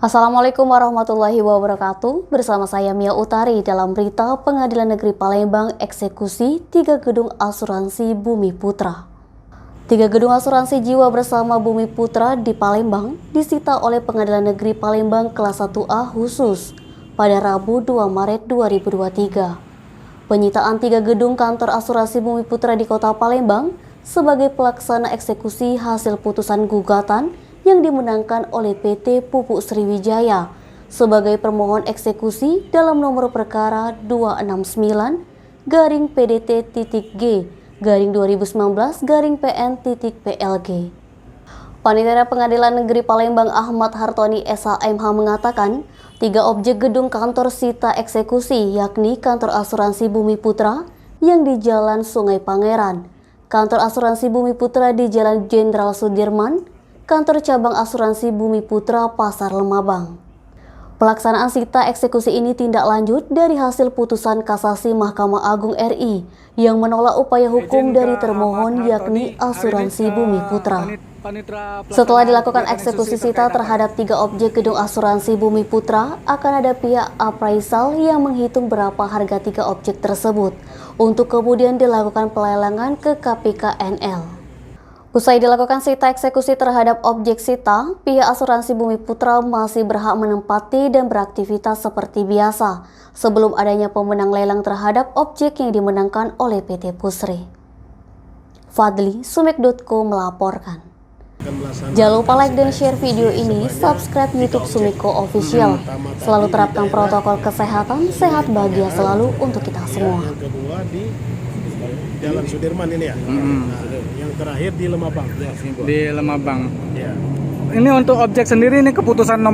Assalamualaikum warahmatullahi wabarakatuh. Bersama saya Mia Utari dalam berita Pengadilan Negeri Palembang eksekusi 3 gedung asuransi Bumi Putra. 3 gedung asuransi jiwa bersama Bumi Putra di Palembang disita oleh Pengadilan Negeri Palembang kelas 1A khusus pada Rabu 2 Maret 2023. Penyitaan 3 gedung kantor asuransi Bumi Putra di Kota Palembang sebagai pelaksana eksekusi hasil putusan gugatan yang dimenangkan oleh PT Pupuk Sriwijaya sebagai permohon eksekusi dalam nomor perkara 269-G/2019-PN.PLG. Panitia Pengadilan Negeri Palembang Ahmad Hartoni SHMH mengatakan 3 objek gedung kantor sita eksekusi yakni kantor asuransi Bumi Putra yang di Jalan Sungai Pangeran, kantor asuransi Bumi Putra di Jalan Jenderal Sudirman, kantor cabang asuransi Bumi Putra Pasar Lemabang. Pelaksanaan sita eksekusi ini tindak lanjut dari hasil putusan kasasi Mahkamah Agung RI yang menolak upaya hukum dari termohon yakni asuransi Bumi Putra. Setelah dilakukan eksekusi sita terhadap 3 objek gedung asuransi Bumi Putra, akan ada pihak appraisal yang menghitung berapa harga 3 objek tersebut untuk kemudian dilakukan pelelangan ke KPK NL. Usai dilakukan sita eksekusi terhadap objek sita, pihak asuransi Bumi Putra masih berhak menempati dan beraktivitas seperti biasa sebelum adanya pemenang lelang terhadap objek yang dimenangkan oleh PT Pusri. Fadli, Sumik.co melaporkan. Jangan lupa like dan share video ini, subscribe YouTube Sumiko Official. Selalu terapkan protokol kesehatan, sehat bahagia selalu untuk kita semua. Jalan Sudirman ini ya. Yang terakhir di Lemabang. Di Lemabang. Ya. Ini untuk objek sendiri ini keputusan nomor